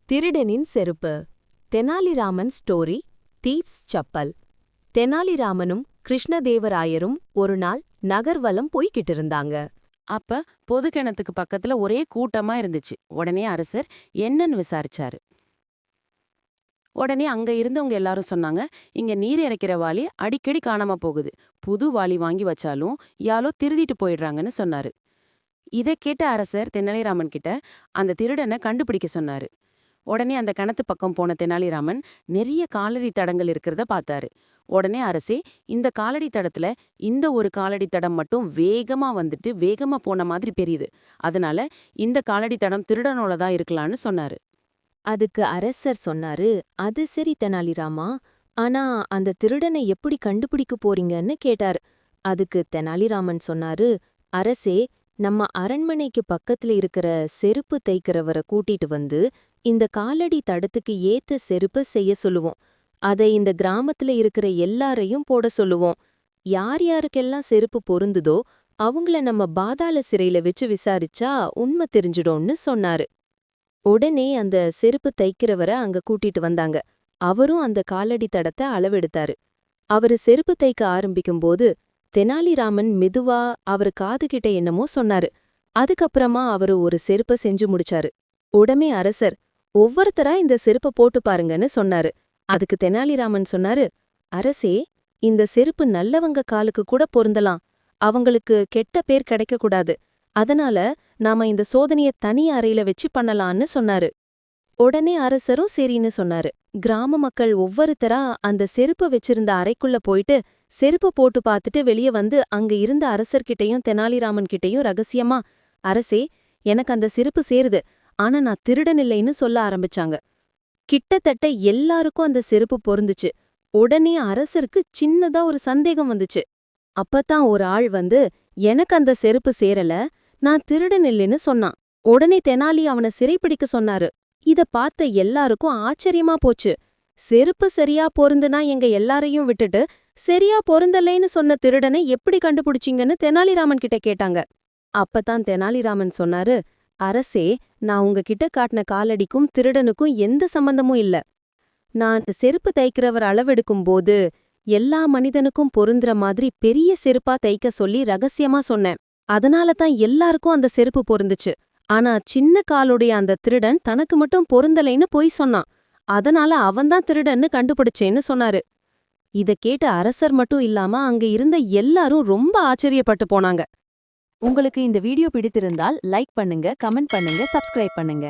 திருடனின் செருப்பு. Tenali Raman story. Thieves chappal. தெனாலிராமனும் கிருஷ்ணதேவராயரும் ஒருநாள் நகர்வலம் போய்கிட்டு இருந்தாங்க. அப்ப பொது கிணத்துக்கு பக்கத்துல ஒரே கூட்டமா இருந்துச்சு. உடனே அரசர் என்னன்னு விசாரிச்சாரு. உடனே அங்க இருந்தவங்க எல்லாரும் சொன்னாங்க, இங்க நீர் இறைக்கிற வாளி அடிக்கடி காணாம போகுது. புது வாளி வாங்கி வச்சாலும் யாலோ திருடிட்டு போயிடுறாங்கன்னு சொன்னாரு. இதை கேட்ட அரசர் தெனாலிராமன் கிட்ட அந்த திருடனை கண்டுபிடிக்க சொன்னாரு. உடனே அந்த கிணத்து பக்கம் போன தெனாலிராமன் நிறைய காலடி தடங்கள் இருக்கிறத பார்த்தாரு. உடனே அரசே, இந்த காலடி தடத்துல இந்த ஒரு காலடி தடம் மட்டும் வேகமா வந்துட்டு வேகமா போன மாதிரி தெரியுது. அதனால இந்த காலடி தடம் திருடனோட தான் இருக்கலான்னு சொன்னாரு. அதுக்கு அரசர் சொன்னாரு, அது சரி தெனாலிராமா, ஆனா அந்த திருடனை எப்படி கண்டுபிடிக்க போறீங்கன்னு கேட்டாரு. அதுக்கு தெனாலிராமன் சொன்னாரு, அரசே, நம்ம அரண்மனைக்கு பக்கத்துல இருக்கிற செருப்பு தைக்கிறவரை கூட்டிட்டு வந்து இந்த காலடி தடத்துக்கு ஏத்த செருப்ப செய்ய சொல்லுவோம். அதை இந்த கிராமத்துல இருக்கிற எல்லாரையும் போட சொல்லுவோம். யார் யாருக்கெல்லாம் செருப்பு பொருந்துதோ அவங்கள நம்ம பாதாள சிறையில வச்சு விசாரிச்சா உண்மை தெரிஞ்சிடும்னு சொன்னாரு. உடனே அந்த செருப்பு தைக்கிறவரை அங்க கூட்டிட்டு வந்தாங்க. அவரும் அந்த காலடி தடத்தை அளவெடுத்தாரு. அவரு செருப்பு தைக்க ஆரம்பிக்கும்போது தெனாலிராமன் மெதுவா அவரு காதுகிட்ட என்னமோ சொன்னாரு. அதுக்கப்புறமா அவரு ஒரு செருப்ப செஞ்சு முடிச்சாரு. உடனே அரசர், ஒவ்வொருத்தரா இந்த செருப்ப போட்டு பாருங்கன்னு சொன்னாரு. அதுக்கு தெனாலிராமன் சொன்னாரு, அரசே, இந்த செருப்பு நல்லவங்க காலுக்கு கூட பொருந்தலாம். அவங்களுக்கு கெட்ட பேர் கிடைக்கக்கூடாது. அதனால நாம இந்த சோதனைய தனி அறையில வச்சு பண்ணலான்னு சொன்னாரு. உடனே அரசரும் சரின்னு சொன்னாரு. கிராம மக்கள் ஒவ்வொருத்தரா அந்த செருப்ப வச்சிருந்த அறைக்குள்ள போயிட்டு செருப்ப போட்டு பார்த்துட்டு வெளியே வந்து அங்க இருந்த அரசர்கிட்டையும் தெனாலிராமன் கிட்டையும் ரகசியமா, அரசே, எனக்கு அந்த செருப்பு சேருது, ஆனா நான் திருடன் இல்லைன்னு சொல்ல ஆரம்பிச்சாங்க. கிட்டத்தட்ட எல்லாருக்கும் அந்த செருப்பு பொருந்துச்சு. உடனே அரசருக்கு சின்னதா ஒரு சந்தேகம் வந்துச்சு. அப்பதான் ஒரு ஆள் வந்து, எனக்கு அந்த செருப்பு சேரல, நான் திருடன் இல்லைன்னு சொன்னான். உடனே தெனாலி அவனை சிறைப்பிடிக்க சொன்னாரு. இத பார்த்த எல்லாருக்கும் ஆச்சரியமா போச்சு. செருப்பு சரியா பொருந்துனா எங்க எல்லாரையும் விட்டுட்டு சரியா பொருந்தலைன்னு சொன்ன திருடனை எப்படி கண்டுபிடிச்சிங்கன்னு தெனாலிராமன் கிட்ட கேட்டாங்க. அப்பதான் தெனாலிராமன் சொன்னாரு, அரசே, நான் உங்ககிட்ட காட்டின காலடிக்கும் திருடனுக்கும் எந்த சம்பந்தமும் இல்ல. நான் செருப்பு தைக்கிறவர் அளவெடுக்கும் போது எல்லா மனிதனுக்கும் பொருந்துற மாதிரி பெரிய செருப்பா தைக்க சொல்லி ரகசியமா சொன்னேன். அதனால தான் எல்லாருக்கும் அந்த செருப்பு பொருந்துச்சு. ஆனா சின்ன காலுடைய அந்த திருடன் தனக்கு மட்டும் பொருந்தலைன்னு பொய் சொன்னான். அதனால அவன்தான் திருடன்னு கண்டுபிடிச்சேன்னு சொன்னாரு. இத கேட்ட அரசர் மட்டும் இல்லாம அங்க இருந்த எல்லாரும் ரொம்ப ஆச்சரியப்பட்டு போனாங்க. உங்களுக்கு இந்த வீடியோ பிடித்திருந்தால் லைக் பண்ணுங்க, கமெண்ட் பண்ணுங்க, சப்ஸ்கிரைப் பண்ணுங்க.